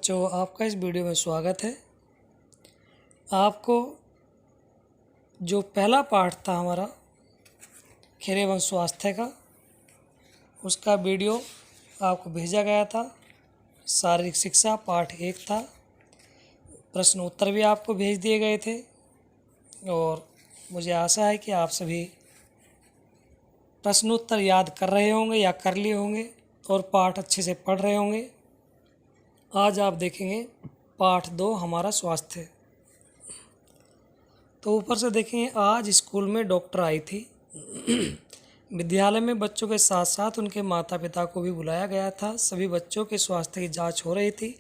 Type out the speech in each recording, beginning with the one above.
बच्चों, आपका इस वीडियो में स्वागत है। आपको जो पहला पाठ था हमारा खेल एवं स्वास्थ्य का, उसका वीडियो आपको भेजा गया था। शारीरिक शिक्षा पाठ 1 था। प्रश्न उत्तर भी आपको भेज दिए गए थे और मुझे आशा है कि आप सभी प्रश्नोत्तर याद कर रहे होंगे या कर लिए होंगे और पाठ अच्छे से पढ़ रहे होंगे। आज आप देखेंगे पाठ 2 हमारा स्वास्थ्य। तो ऊपर से देखेंगे, आज स्कूल में डॉक्टर आई थी। विद्यालय में बच्चों के साथ साथ उनके माता पिता को भी बुलाया गया था। सभी बच्चों के स्वास्थ्य की जांच हो रही थी।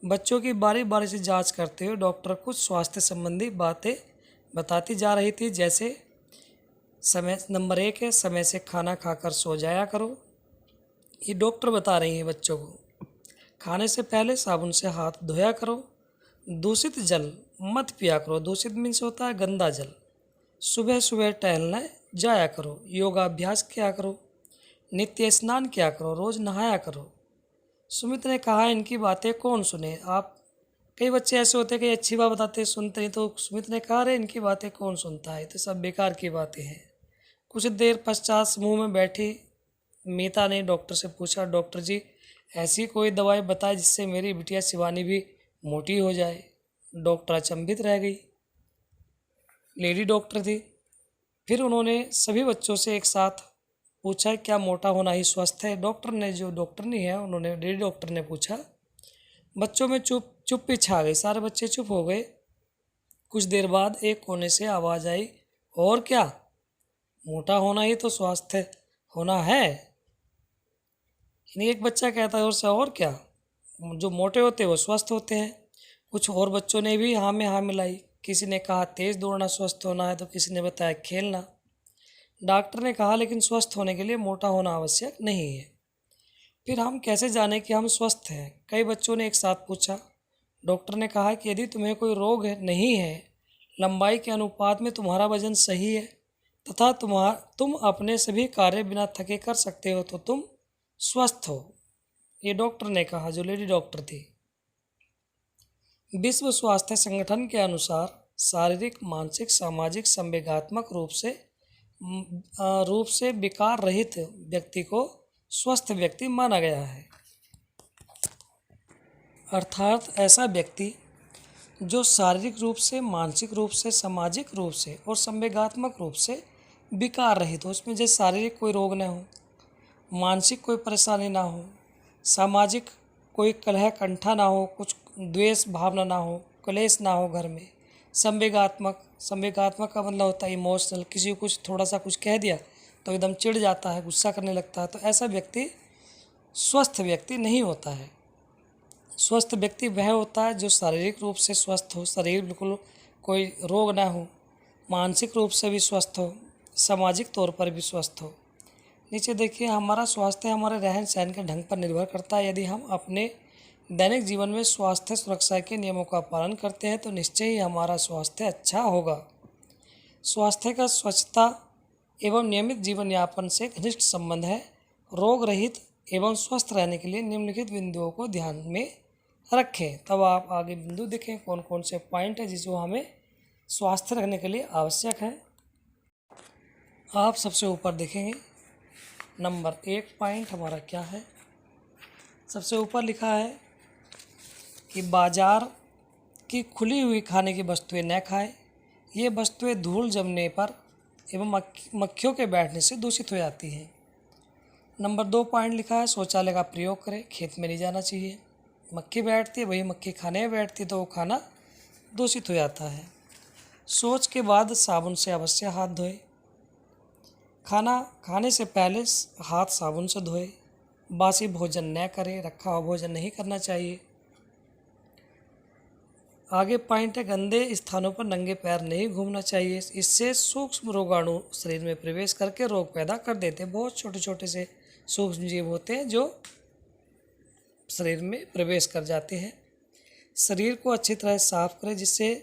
बच्चों की बारी बारी से जांच करते हुए डॉक्टर कुछ स्वास्थ्य संबंधी बातें बताती जा रही थी, जैसे समय नंबर 1 है, समय से खाना खाकर सो जाया करो। ये डॉक्टर बता रही हैं बच्चों को। खाने से पहले साबुन से हाथ धोया करो। दूषित जल मत पिया करो। दूषित मीन्स होता है गंदा जल। सुबह सुबह टहलने जाया करो। योगाभ्यास किया करो। नित्य स्नान किया करो। रोज नहाया करो। सुमित ने कहा, इनकी बातें कौन सुने। आप कई बच्चे ऐसे होते हैं कि अच्छी बात बताते सुनते नहीं, तो सुमित ने कहा, अरे इनकी बातें कौन सुनता है, तो सब बेकार की बातें हैं। कुछ देर पश्चात समूह में बैठी मीता ने डॉक्टर से पूछा, डॉक्टर जी, ऐसी कोई दवाई बताए जिससे मेरी बिटिया शिवानी भी मोटी हो जाए। डॉक्टर अचंभित रह गई। लेडी डॉक्टर थी। फिर उन्होंने सभी बच्चों से एक साथ पूछा, क्या मोटा होना ही स्वस्थ है। डॉक्टर नहीं है, उन्होंने लेडी डॉक्टर ने पूछा। बच्चों में चुप्पी छा गई। सारे बच्चे चुप हो गए। कुछ देर बाद एक कोने से आवाज़ आई, और क्या, मोटा होना ही तो स्वास्थ्य होना है। एक बच्चा कहता है, और क्या, जो मोटे होते हैं वो स्वस्थ होते हैं। कुछ और बच्चों ने भी हाँ में हाँ मिलाई। किसी ने कहा तेज़ दौड़ना स्वस्थ होना है, तो किसी ने बताया खेलना। डॉक्टर ने कहा, लेकिन स्वस्थ होने के लिए मोटा होना आवश्यक नहीं है। फिर हम कैसे जाने कि हम स्वस्थ हैं। कई बच्चों ने एक साथ पूछा। डॉक्टर ने कहा कि यदि तुम्हें कोई रोग नहीं है, लंबाई के अनुपात में तुम्हारा वजन सही है तथा तुम अपने सभी कार्य बिना थके कर सकते हो, तो तुम स्वस्थ हो। ये डॉक्टर ने कहा, जो लेडी डॉक्टर थी। विश्व स्वास्थ्य संगठन के अनुसार शारीरिक, मानसिक, सामाजिक, संवेगात्मक रूप से विकार रहित व्यक्ति को स्वस्थ व्यक्ति माना गया है। अर्थात ऐसा व्यक्ति जो शारीरिक रूप से, मानसिक रूप से, सामाजिक रूप से और संवेगात्मक रूप से विकार रहित हो। उसमें जैसे शारीरिक कोई रोग न हो, मानसिक कोई परेशानी ना हो, सामाजिक कोई कलह कंठा ना हो, कुछ द्वेष भावना ना हो, क्लेश ना हो घर में। संवेगात्मक का मतलब होता है इमोशनल। किसी को कुछ थोड़ा सा कुछ कह दिया तो एकदम चिढ़ जाता है, गुस्सा करने लगता है, तो ऐसा व्यक्ति स्वस्थ व्यक्ति नहीं होता है। स्वस्थ व्यक्ति वह होता है जो शारीरिक रूप से स्वस्थ हो, शरीर बिल्कुल कोई रोग ना हो, मानसिक रूप से भी स्वस्थ हो, सामाजिक तौर पर भी स्वस्थ हो। नीचे देखिए, हमारा स्वास्थ्य हमारे रहन सहन के ढंग पर निर्भर करता है। यदि हम अपने दैनिक जीवन में स्वास्थ्य सुरक्षा के नियमों का पालन करते हैं तो निश्चय ही हमारा स्वास्थ्य अच्छा होगा। स्वास्थ्य का स्वच्छता एवं नियमित जीवन यापन से घनिष्ठ संबंध है। रोग रहित एवं स्वस्थ रहने के लिए निम्नलिखित बिंदुओं को ध्यान में रखें। तब आप आगे बिंदु देखें कौन कौन से पॉइंट है जिसको हमें स्वास्थ्य रखने के लिए आवश्यक है। आप सबसे ऊपर देखेंगे, नंबर 1 पॉइंट हमारा क्या है। सबसे ऊपर लिखा है कि बाजार की खुली हुई खाने की वस्तुएं न खाएं। ये वस्तुएं धूल जमने पर एवं मक्खियों के बैठने से दूषित हो जाती हैं। नंबर 2 पॉइंट लिखा है, शौचालय का प्रयोग करें। खेत में नहीं जाना चाहिए। मक्खी बैठती है, वही मक्खी खाने में बैठती है, तो वो खाना दूषित हो जाता है। शौच के बाद साबुन से अवश्य हाथ धोएं। खाना खाने से पहले हाथ साबुन से धोएं। बासी भोजन न करें। रखा हुआ भोजन नहीं करना चाहिए। आगे पॉइंट है, गंदे स्थानों पर नंगे पैर नहीं घूमना चाहिए। इससे सूक्ष्म रोगाणु शरीर में प्रवेश करके रोग पैदा कर देते हैं। बहुत छोटे छोटे से सूक्ष्म जीव होते हैं जो शरीर में प्रवेश कर जाते हैं। शरीर को अच्छी तरह साफ करें जिससे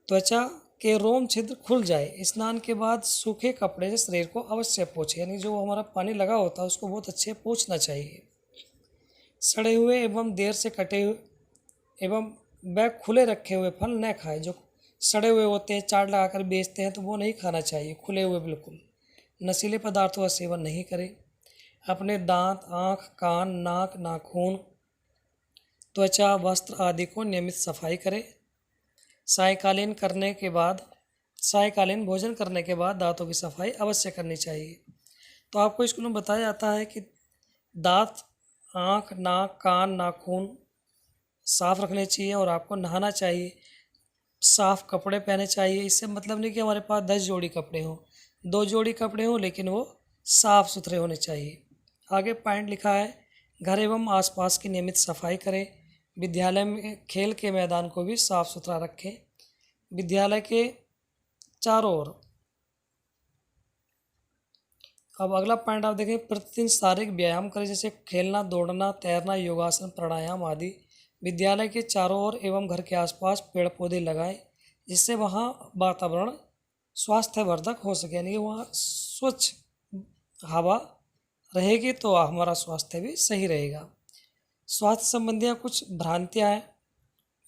त्वचा के रोम छिद्र खुल जाए। स्नान के बाद सूखे कपड़े से शरीर को अवश्य पोंछें, यानी जो हमारा पानी लगा होता है उसको बहुत अच्छे पोंछना चाहिए। सड़े हुए एवं देर से कटे एवं वह खुले रखे हुए फल न खाए। जो सड़े हुए होते हैं, चाट लगाकर बेचते हैं, तो वो नहीं खाना चाहिए, खुले हुए बिल्कुल। नशीले पदार्थों का सेवन नहीं करें। अपने दांत, आँख, कान, नाक, नाखून, त्वचा, वस्त्र आदि को नियमित सफाई करें। सायकालीन भोजन करने के बाद दांतों की सफाई अवश्य करनी चाहिए। तो आपको स्कूल में बताया जाता है कि दांत, आँख, नाक, कान, नाखून साफ रखने चाहिए और आपको नहाना चाहिए। साफ कपड़े पहने चाहिए। इससे मतलब नहीं कि हमारे पास 10 जोड़ी कपड़े हों, 2 जोड़ी कपड़े हों, लेकिन वो साफ सुथरे होने चाहिए। आगे पॉइंट लिखा है, घर एवं आसपास की नियमित सफाई करें। विद्यालय में खेल के मैदान को भी साफ सुथरा रखें। विद्यालय के चारों ओर। अब अगला पॉइंट आप देखें, प्रतिदिन शारीरिक व्यायाम करें, जैसे खेलना, दौड़ना, तैरना, योगासन, प्राणायाम आदि। विद्यालय के चारों ओर एवं घर के आसपास पेड़ पौधे लगाएं, जिससे वहाँ वातावरण स्वास्थ्यवर्धक हो सके, यानी वहाँ स्वच्छ हवा रहेगी तो हमारा स्वास्थ्य भी सही रहेगा। स्वास्थ्य संबंधी कुछ भ्रांतियाँ हैं,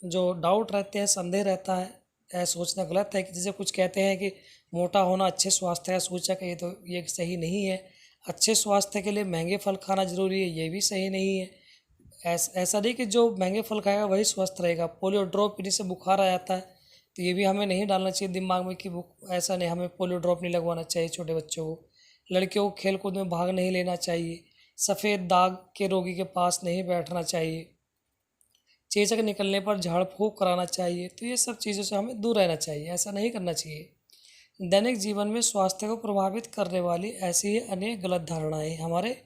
जो डाउट रहते हैं, संदेह रहता है, यह सोचना गलत है कि जैसे कुछ कहते हैं कि मोटा होना अच्छे स्वास्थ्य का सूचक है, तो ये सही नहीं है। अच्छे स्वास्थ्य के लिए महंगे फल खाना जरूरी है, ये भी सही नहीं है। ऐसा नहीं कि जो महंगे फल खाएगा वही स्वस्थ रहेगा। पोलियो ड्रॉप पीने से बुखार आ जाता है, तो ये भी हमें नहीं डालना चाहिए दिमाग में कि ऐसा नहीं, हमें पोलियो ड्रॉप नहीं लगवाना चाहिए छोटे बच्चों को। लड़कियों को खेल कूद में भाग नहीं लेना चाहिए। सफ़ेद दाग के रोगी के पास नहीं बैठना चाहिए। चेचक निकलने पर झाड़ फूँक कराना चाहिए। तो ये सब चीज़ों से हमें दूर रहना चाहिए, ऐसा नहीं करना चाहिए। दैनिक जीवन में स्वास्थ्य को प्रभावित करने वाली ऐसी ही अनेक गलत धारणाएं हमारे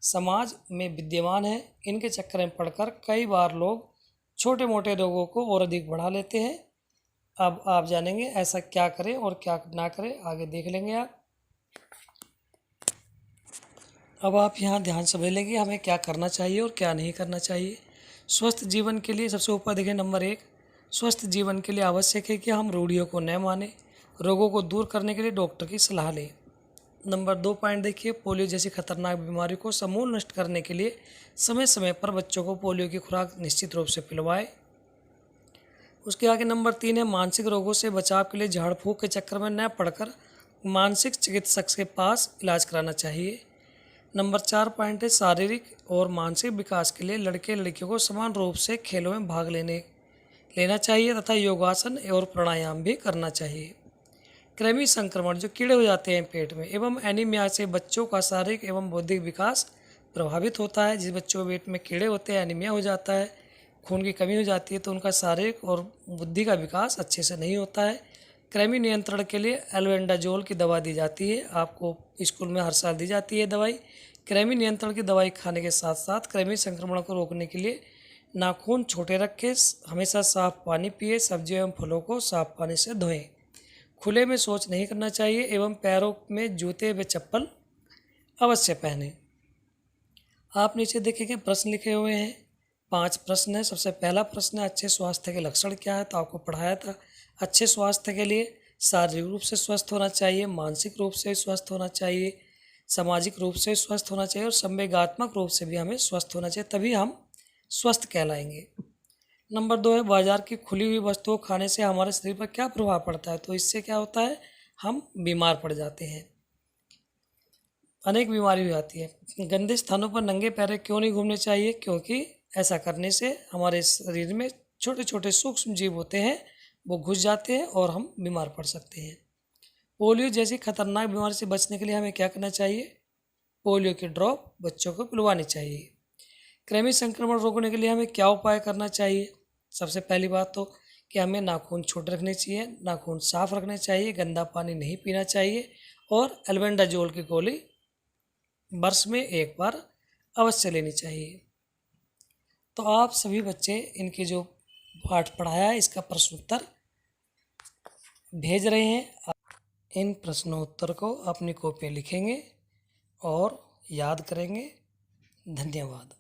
समाज में विद्यमान है। इनके चक्कर में पड़कर कई बार लोग छोटे मोटे रोगों को और अधिक बढ़ा लेते हैं। अब आप जानेंगे ऐसा क्या करें और क्या ना करें, आगे देख लेंगे आप। अब आप यहाँ ध्यान से लेंगे हमें क्या करना चाहिए और क्या नहीं करना चाहिए। स्वस्थ जीवन के लिए सबसे ऊपर देखें, नंबर 1, स्वस्थ जीवन के लिए आवश्यक है कि हम रूढ़ियों को न माने, रोगों को दूर करने के लिए डॉक्टर की सलाह लें। नंबर 2 पॉइंट देखिए, पोलियो जैसी खतरनाक बीमारी को समूल नष्ट करने के लिए समय समय पर बच्चों को पोलियो की खुराक निश्चित रूप से पिलवाएं। उसके आगे नंबर 3 है, मानसिक रोगों से बचाव के लिए झाड़ फूँक के चक्कर में न पड़कर मानसिक चिकित्सक के पास इलाज कराना चाहिए। नंबर 4 पॉइंट है, शारीरिक और मानसिक विकास के लिए लड़के लड़कियों को समान रूप से खेलों में भाग लेना चाहिए तथा योगासन और प्राणायाम भी करना चाहिए। कृमि संक्रमण, जो कीड़े हो जाते हैं पेट में, एवं एनीमिया से बच्चों का शारीरिक एवं बौद्धिक विकास प्रभावित होता है। जिस बच्चों के पेट में कीड़े होते हैं, एनीमिया हो जाता है, खून की कमी हो जाती है, तो उनका शारीरिक और बुद्धि का विकास अच्छे से नहीं होता है। कृमि नियंत्रण के लिए एल्बेंडाजोल की दवा दी जाती है, आपको स्कूल में हर साल दी जाती है दवाई। कृमि नियंत्रण की दवाई खाने के साथ साथ कृमि संक्रमण को रोकने के लिए नाखून छोटे रखें, हमेशा साफ पानी पिए, सब्जियों एवं फलों को साफ पानी से धोएं। खुले में शौच नहीं करना चाहिए एवं पैरों में जूते व चप्पल अवश्य पहनें। आप नीचे देखेंगे प्रश्न लिखे हुए हैं, 5 प्रश्न हैं। सबसे पहला प्रश्न है, अच्छे स्वास्थ्य के लक्षण क्या है? तो आपको पढ़ाया था, अच्छे स्वास्थ्य के लिए शारीरिक रूप से स्वस्थ होना चाहिए, मानसिक रूप से स्वस्थ होना चाहिए, सामाजिक रूप से स्वस्थ होना चाहिए और संवेगात्मक रूप से भी हमें स्वस्थ होना चाहिए, तभी हम स्वस्थ कहलाएंगे। नंबर 2 है, बाजार की खुली हुई वस्तुओं खाने से हमारे शरीर पर क्या प्रभाव पड़ता है? तो इससे क्या होता है, हम बीमार पड़ जाते हैं, अनेक बीमारी हो जाती है। गंदे स्थानों पर नंगे पैर क्यों नहीं घूमने चाहिए? क्योंकि ऐसा करने से हमारे शरीर में छोटे छोटे सूक्ष्म जीव होते हैं, वो घुस जाते हैं और हम बीमार पड़ सकते हैं। पोलियो जैसी खतरनाक बीमारी से बचने के लिए हमें क्या करना चाहिए? पोलियो की ड्रॉप बच्चों को पिलवानी चाहिए। कृमि संक्रमण रोकने के लिए हमें क्या उपाय करना चाहिए? सबसे पहली बात तो कि हमें नाखून छोटे रखने चाहिए, नाखून साफ रखने चाहिए, गंदा पानी नहीं पीना चाहिए और एल्बेंडाजोल की गोली वर्ष में 1 बार अवश्य लेनी चाहिए। तो आप सभी बच्चे इनके जो पाठ पढ़ाया है इसका प्रश्न उत्तर भेज रहे हैं। इन प्रश्नोत्तर को अपनी कॉपी लिखेंगे और याद करेंगे। धन्यवाद।